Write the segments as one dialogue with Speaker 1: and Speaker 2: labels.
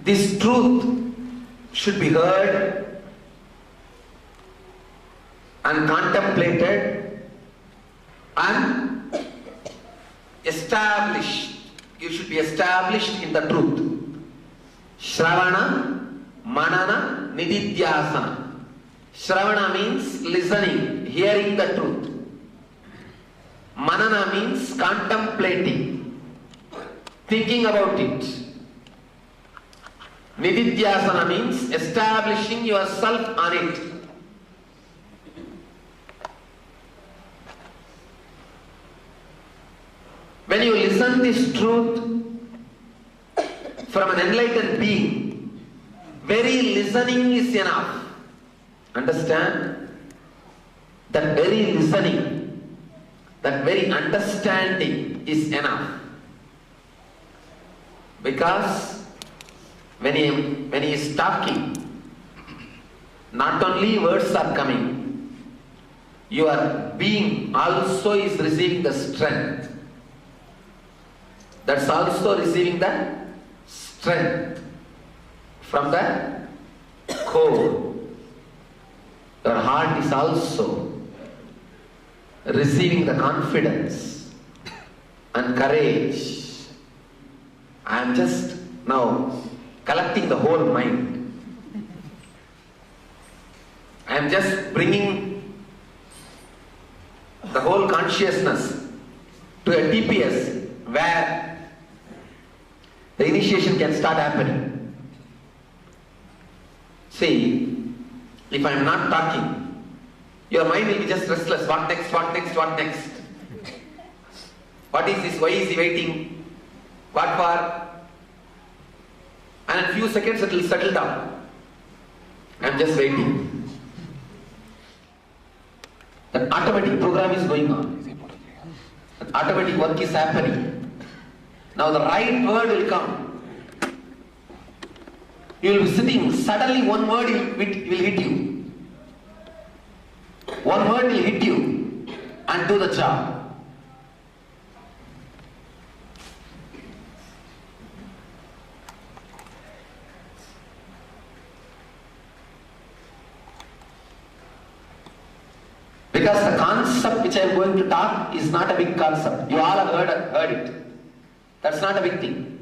Speaker 1: This truth should be heard and contemplated and established. You should be established in the truth. Shravana, Manana, Nididhyasana. Shravana means listening, hearing the truth. Manana means contemplating, thinking about it. Nididhyasana means establishing yourself on it. When you listen this truth from an enlightened being, very listening is enough. Understand? That very listening, that very understanding is enough. Because when he is talking, not only words are coming, your being also is receiving the strength. That's also receiving the strength from the core. Your heart is also receiving the confidence and courage. I am just now collecting the whole mind. I am just bringing the whole consciousness to a TPS where the initiation can start happening. See, if I am not talking, your mind will be just restless. What next? What next? What next? What is this? Why is he waiting? What for? And in a few seconds it will settle down. I am just waiting. That automatic program is going on. That automatic work is happening. Now the right word will come. You will be sitting, suddenly one word will hit you. One word will hit you and do the job. Because the concept which I am going to talk is not a big concept. You all have heard it. That's not a big thing.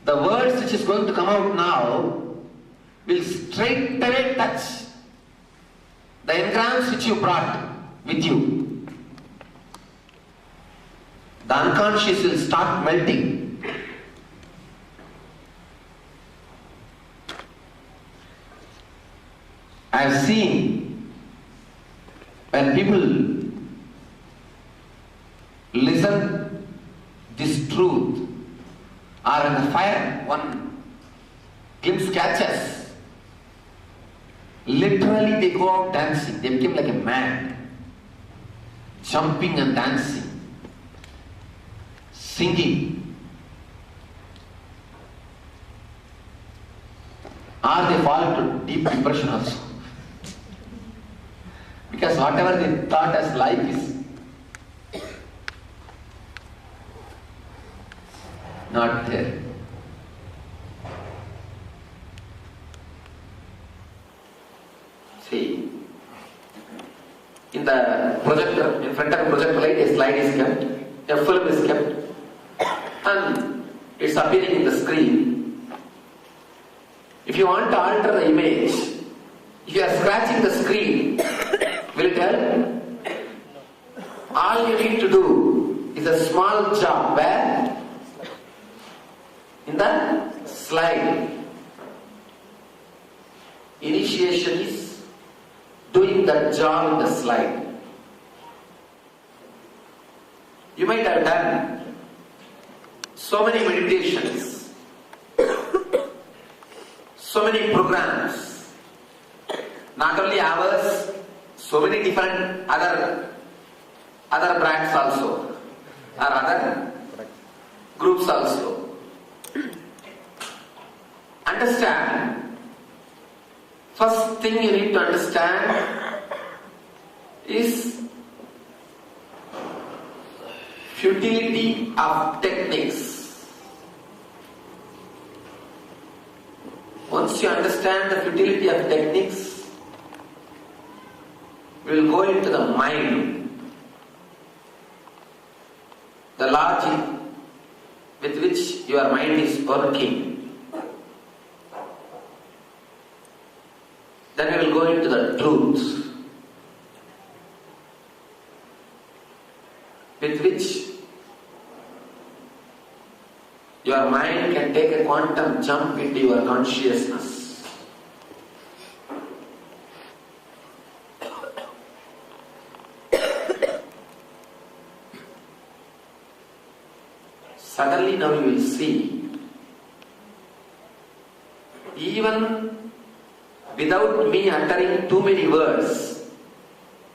Speaker 1: The words which is going to come out now will straight away touch the engrams which you brought with you. The unconscious will start melting. I have seen when people listen this truth, or in the fire one glimpse catches, literally they go out dancing. They become like a mad, jumping and dancing, singing, or they fall into deep depression also. Because whatever they thought as life is not there. See, in the projector, in front of the projector light, a slide is kept, a film is kept, and it's appearing in the screen. If you want to alter the image, if you are scratching the screen, will it help? All you need to do is a small job where? In the slide. Initiation is doing that job in the slide. You might have done so many meditations, so many programs, not only ours, so many different other brands also, or other groups also. Understand, first thing you need to understand is futility of techniques. once you understand the futility of techniques, we will go into the mind, the logic with which your mind is working. Then we will go into the truth with which your mind can take a quantum jump into your consciousness. Suddenly now you will see, even without me uttering too many words,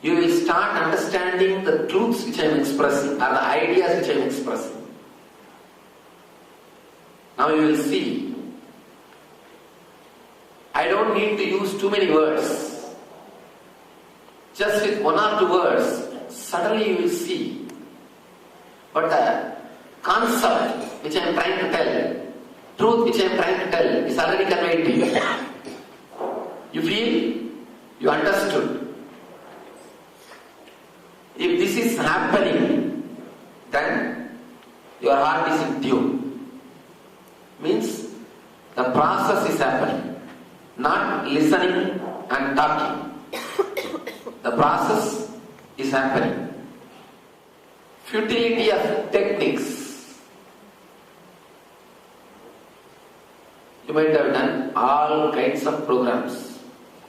Speaker 1: you will start understanding the truths which I am expressing or the ideas which I am expressing. Now you will see, I don't need to use too many words. Just with one or two words, suddenly you will see. But the concept which I am trying to tell, truth which I am trying to tell is already conveyed to you. You feel? You understood. If this is happening, then your heart is in tune. Means the process is happening, not listening and talking. The process is happening. Futility of techniques. You might have done all kinds of programs.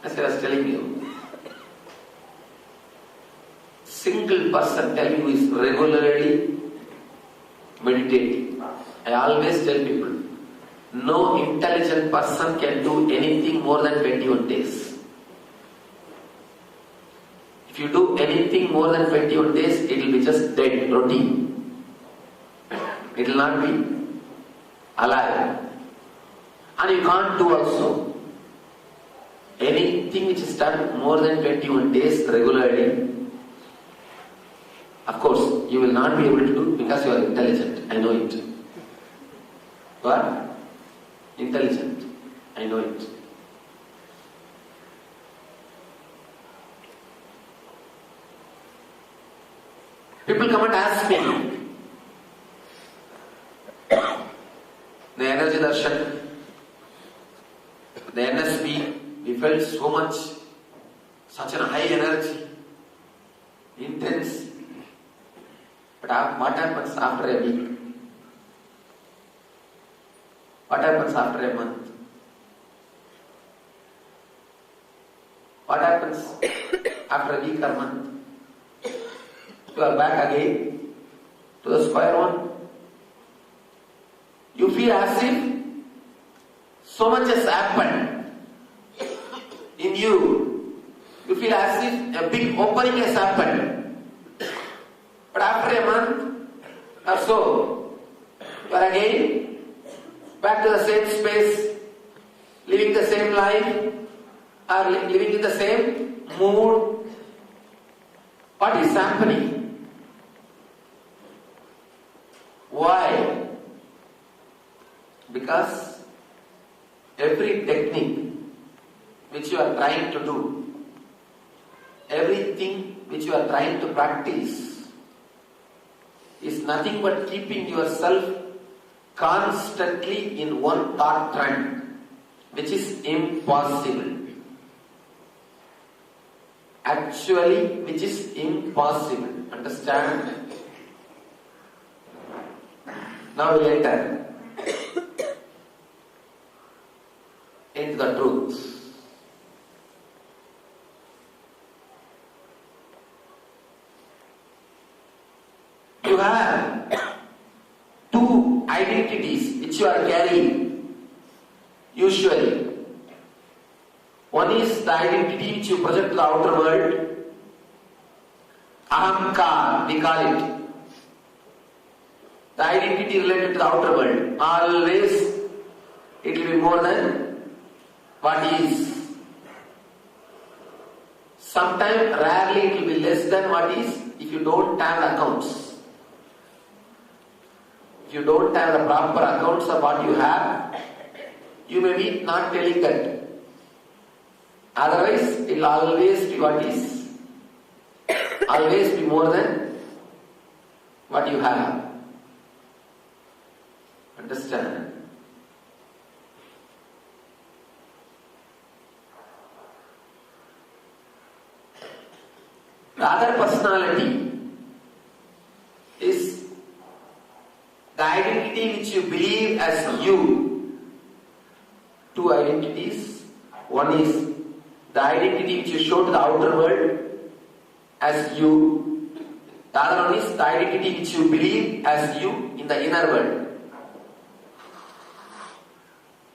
Speaker 1: As I was telling you, single person tell you is regularly meditating. I always tell people, no intelligent person can do anything more than 21 days. If you do anything more than 21 days, it will be just dead, routine. It will not be alive. And you can't do also anything which is done more than 21 days regularly. Of course, you will not be able to do because you are intelligent. I know it. You are intelligent. I know it. People come and ask me, the energy darshan, the NSP, we felt so much, such a high energy, intense. But what happens after a week? What happens after a month? What happens after a week or month? You are back again to the square one. You feel as if so much has happened in you. You feel as if a big opening has happened. But after a month or so, you are again back to the same space, living the same life, or living in the same mood. What is happening? Why? Because every technique which you are trying to do, everything which you are trying to practice is nothing but keeping yourself constantly in one thought trend, which is impossible. Actually, which is impossible. Understand? Now we enter into the truth. You have two identities which you are carrying usually. One is the identity which you project to the outer world. Ahamkar, we call it. The identity related to the outer world. Always it will be more than what is. Sometimes, rarely it will be less than what is if you don't have accounts. If you don't have the proper accounts of what you have, you may be not telling that. Otherwise, it will always be what is. Always be more than what you have. Understand? The other personality is the identity which you believe as you. Two identities. One is the identity which you show to the outer world as you. The other one is the identity which you believe as you in the inner world.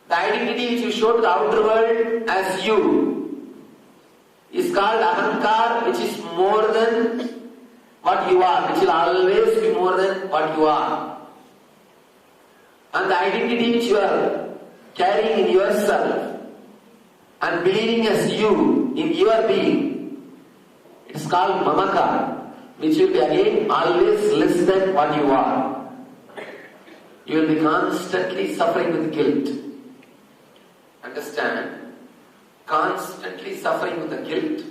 Speaker 1: The identity which you show to the outer world as you is called ahankar, which is more than what you are, which will always be more than what you are. And the identity which you are carrying in yourself and believing as you in your being, it is called mamakar, which will be again always less than what you are. You will be constantly suffering with guilt. Understand? Constantly suffering with the guilt,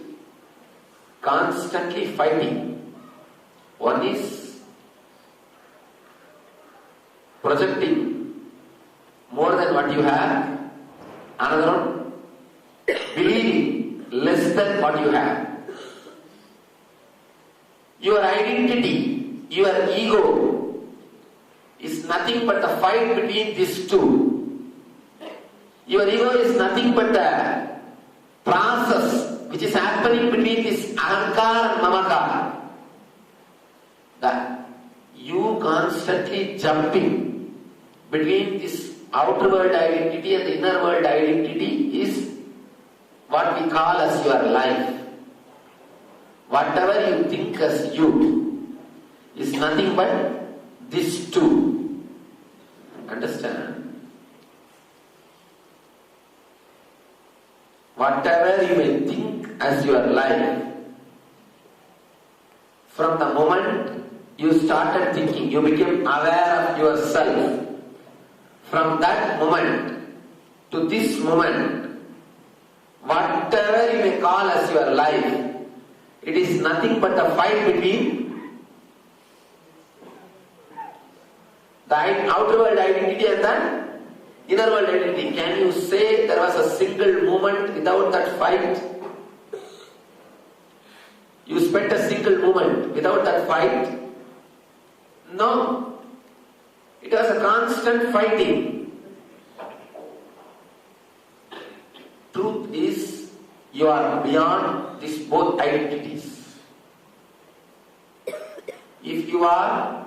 Speaker 1: constantly fighting. One is projecting more than what you have, another one believing less than what you have. Your identity, your ego is nothing but the fight between these two. Your ego is nothing but the process which is happening between this ahankar and mamakar. That you constantly jumping between this outer world identity and the inner world identity is what we call as your life. Whatever you think as you is nothing but these two. Understand? Whatever you may think as your life, from the moment you started thinking, you became aware of yourself. From that moment to this moment, whatever you may call as your life, it is nothing but a fight between the outer world identity and the inner world identity. Can you say there was a single moment without that fight? You spent a single moment without that fight? No. It was a constant fighting. Truth is, you are beyond these both identities. If you are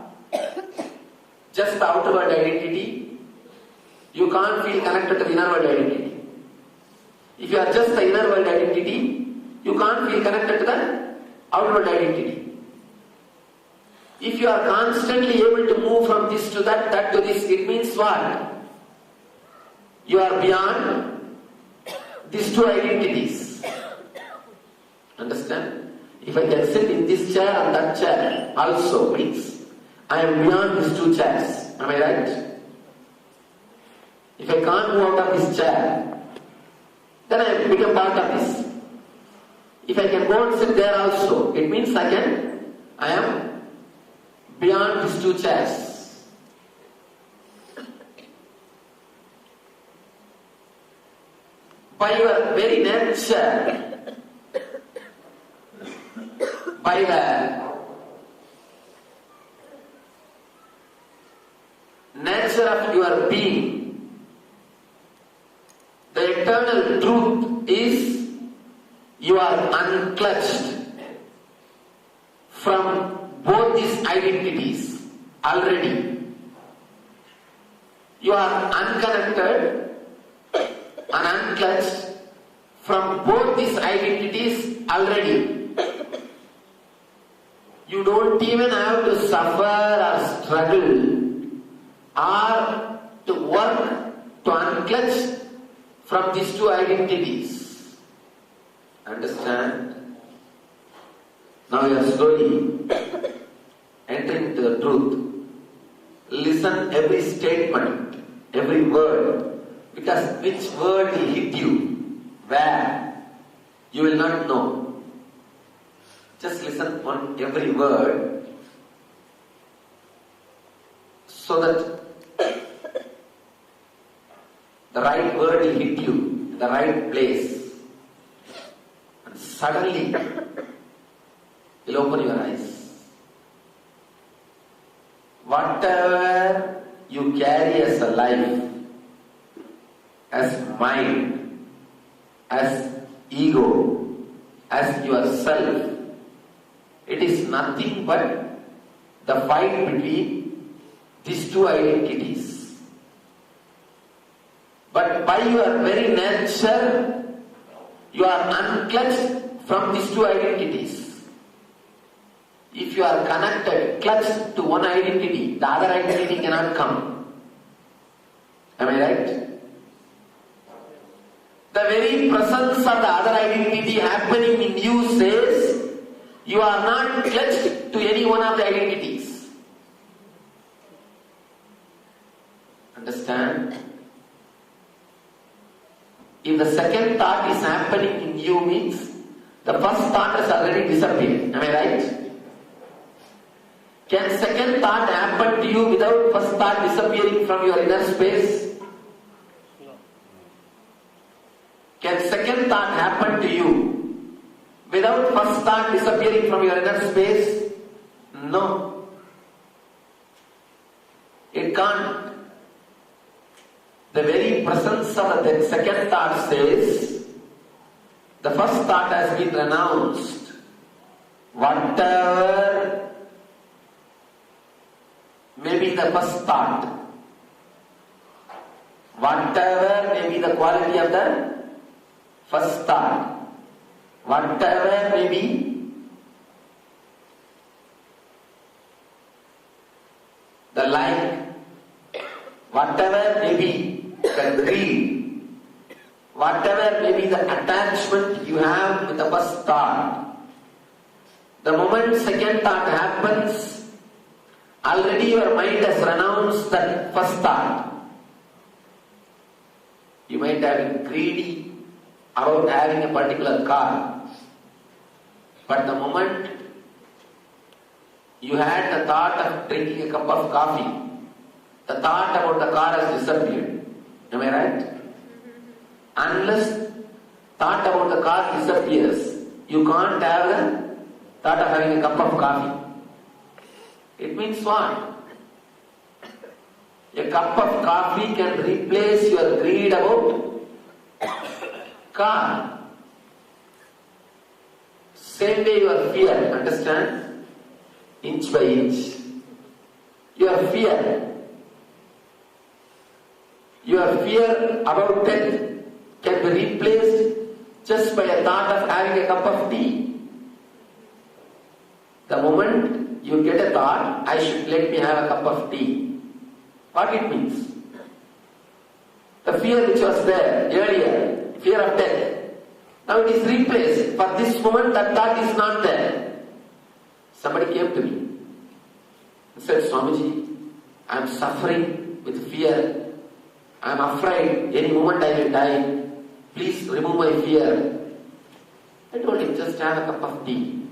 Speaker 1: just the outer world identity, you can't feel connected to the inner world identity. If you are just the inner world identity, you can't feel connected to the outer world identity. If you are constantly able to move from this to that, that to this, it means what? You are beyond these two identities. Understand? If I can sit in this chair and that chair also means I am beyond these two chairs. Am I right? If I can't move out of this chair, then I become part of this. If I can go and sit there also, it means I am beyond these two chairs. By your very nature, by the nature of your being, the eternal truth is you are unclutched from both these identities already. You are unconnected and unclutched from both these identities already. You don't even have to suffer or struggle or to work to unclutch from these two identities. Understand? Now you are slowly entering into the truth. Listen every statement, every word, Because which word will hit you, where, you will not know. Just listen on every word so that the right word will hit you in the right place. And suddenly, you'll open your eyes. Whatever you carry as a life, as mind, as ego, as yourself, it is nothing but the fight between these two identities. But by your very nature, you are unclutched from these two identities. If you are connected, clutched to one identity, the other identity cannot come. Am I right? The very presence of the other identity happening in you says you are not clutched to any one of the identities. Understand? If the second thought is happening in you means the first thought has already disappeared. Am I right? Can second thought happen to you without first thought disappearing from your inner space? No. Can second thought happen to you without first thought disappearing from your inner space? No. It can't. The very presence of the second thought says, the first thought has been renounced. Whatever may be the first thought, whatever may be the quality of the first thought, whatever may be the like, whatever may be the greed, whatever may be the attachment you have with the first thought, the moment second thought happens, already your mind has renounced that first thought. You might have been greedy about having a particular car, but the moment you had the thought of drinking a cup of coffee, the thought about the car has disappeared. Am I right? Unless thought about the car disappears, you can't have the thought of having a cup of coffee. It means what? A cup of coffee can replace your greed about car. Same way your fear, understand? Inch by inch. Your fear about death can be replaced just by a thought of having a cup of tea. The moment you get a thought, let me have a cup of tea. What it means? The fear which was there earlier, fear of death, now it is replaced. For this moment, that thought is not there. Somebody came to me and said, Swamiji, I am suffering with fear. I am afraid any moment I will die. Please remove my fear. I told him, just have a cup of tea.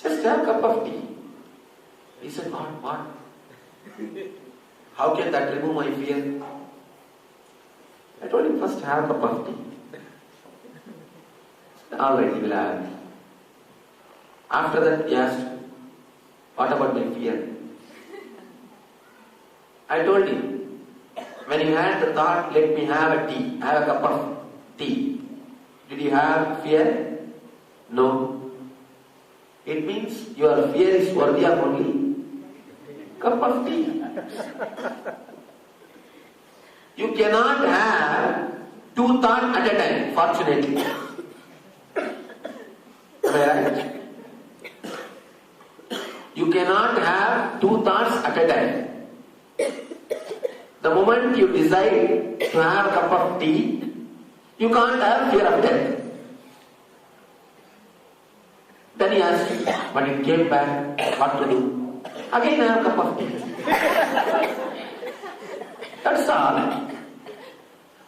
Speaker 1: Just have a cup of tea. He said, what? How can that remove my fear? I told him, first have a cup of tea. Alright, he will have it. After that, he asked, what about my fear? I told him, when you had the thought, let me have a tea, have a cup of tea, did you have fear? No. It means your fear is worthy of only cup of tea. You cannot have two thoughts at a time, fortunately. Am I right? You cannot have two thoughts at a time. The moment you decide to have a cup of tea, you can't have fear of death. Then he asked, but it came back, what to do? Again I have a cup of tea. That's all.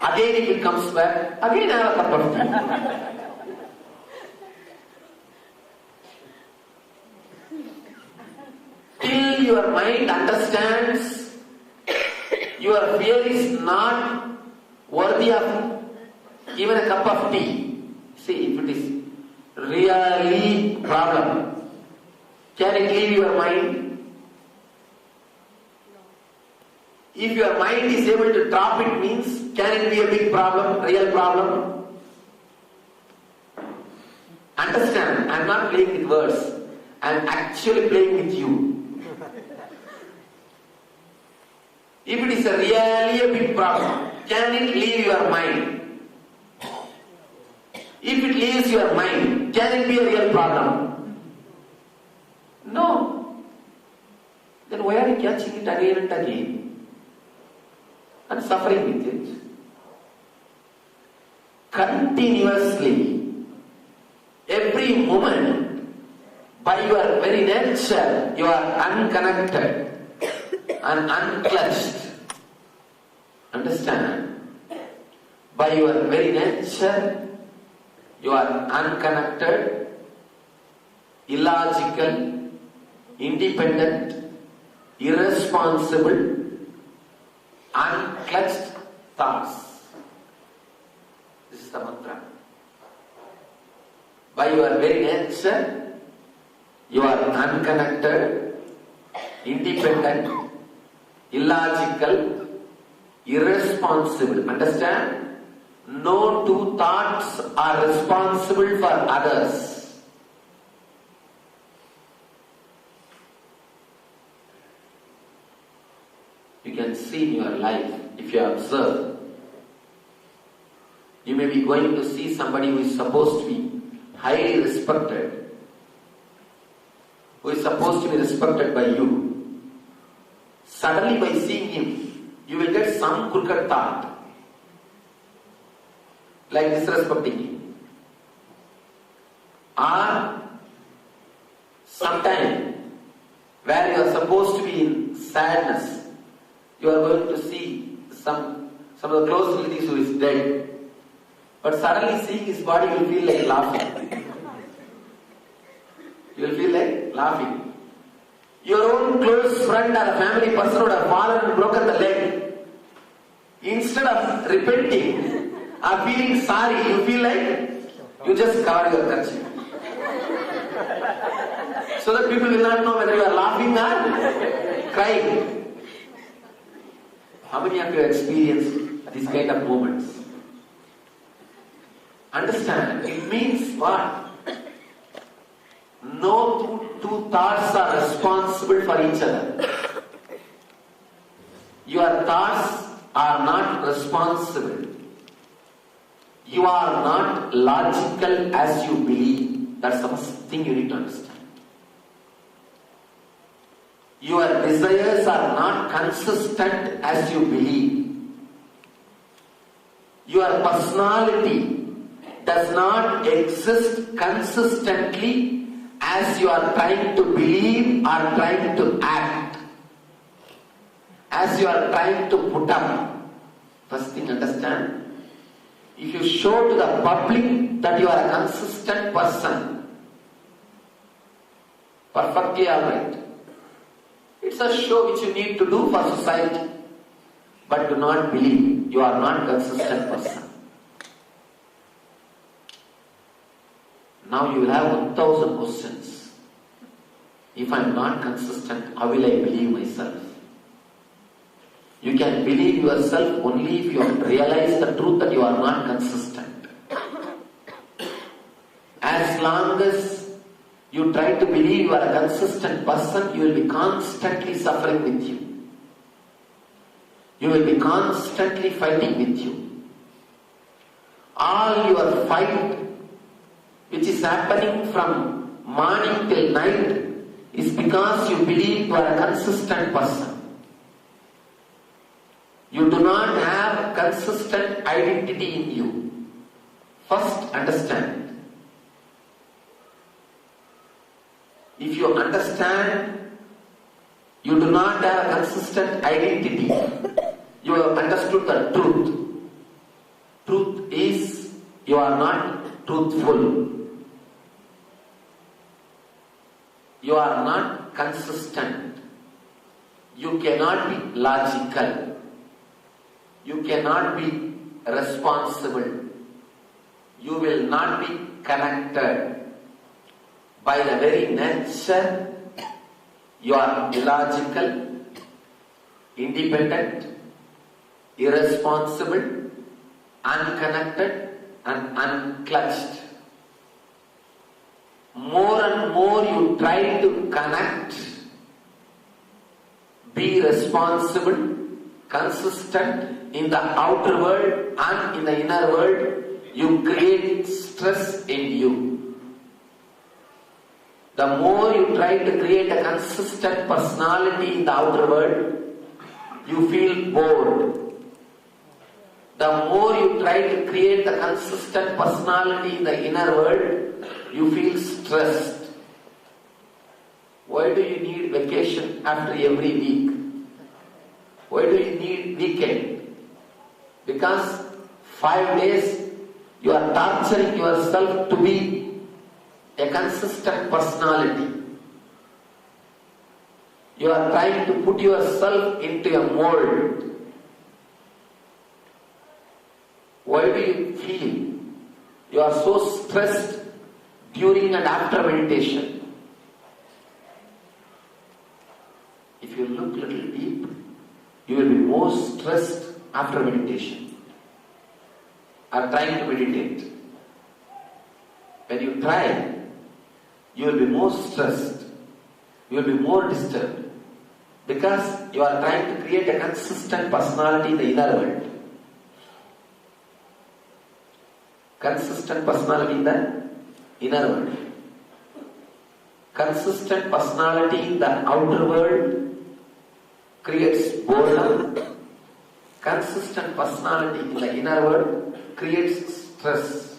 Speaker 1: Again if it comes back, again have a cup of tea. Till your mind understands your fear is not worthy of even a cup of tea. See, if it is really problem, can it leave your mind? If your mind is able to drop it, means can it be a big problem, real problem? Understand, I am not playing with words, I am actually playing with you. If it is a really a big problem, can it leave your mind? If it leaves your mind, can it be a real problem? No. Then why are you catching it again and again and suffering with it? Continuously, every moment, by your very nature, you are unconnected and unclutched. Understand? By your very nature, you are unconnected, illogical, independent, irresponsible, unclutched thoughts. This is the mantra. By your very nature, you are unconnected, independent, illogical, irresponsible. Understand? No two thoughts are responsible for others. You can see in your life, if you observe, you may be going to see somebody who is supposed to be highly respected, who is supposed to be respected by you. Suddenly by seeing him, you will get some crooked thought, like disrespecting him. Or sometime where you are supposed to be in sadness, you are going to see some of the close relatives who is dead. But suddenly seeing his body, you will feel like laughing. You will feel like laughing. Your own close friend or a family person would have fallen and broken the leg. Instead of repenting or feeling sorry, you feel like you just cover your kerchief. So that people will not know whether you are laughing or crying. How many of you have experienced these kind of moments? Understand, it means what? No two thoughts are responsible for each other. Your thoughts are not responsible. You are not logical as you believe. That's the first thing you need to understand. Your desires are not consistent as you believe. Your personality does not exist consistently as you are trying to believe or trying to act, as you are trying to put up. First thing, understand, if you show to the public that you are a consistent person, perfectly alright. It's a show which you need to do for society, but do not believe you are not a consistent person. Now you will have 1,000 questions. If I am not consistent, how will I believe myself? You can believe yourself only if you realize the truth that you are not consistent. As long as you try to believe you are a consistent person, you will be constantly suffering with you. You will be constantly fighting with you. All your fight, which is happening from morning till night, is because you believe you are a consistent person. You do not have consistent identity in you. First, understand. If you understand You do not have a consistent identity. You have understood the truth. Truth is, you are not truthful. You are not consistent. You cannot be logical. You cannot be responsible. You will not be connected. By the very nature, you are illogical, independent, irresponsible, unconnected and unclutched. More and more you try to connect, be responsible, consistent in the outer world and in the inner world, you create stress in you. The more you try to create a consistent personality in the outer world, you feel bored. The more you try to create a consistent personality in the inner world, you feel stressed. Why do you need vacation after every week? Why do you need weekend? Because 5 days you are torturing yourself to be a consistent personality. You are trying to put yourself into a mold. Why do you feel you are so stressed during and after meditation? If you look a little deep, you will be more stressed after meditation or trying to meditate. When you try, you will be more stressed, you will be more disturbed because you are trying to create a consistent personality in the inner world. Consistent personality in the inner world. Consistent personality in the outer world creates boredom. Consistent personality in the inner world creates stress.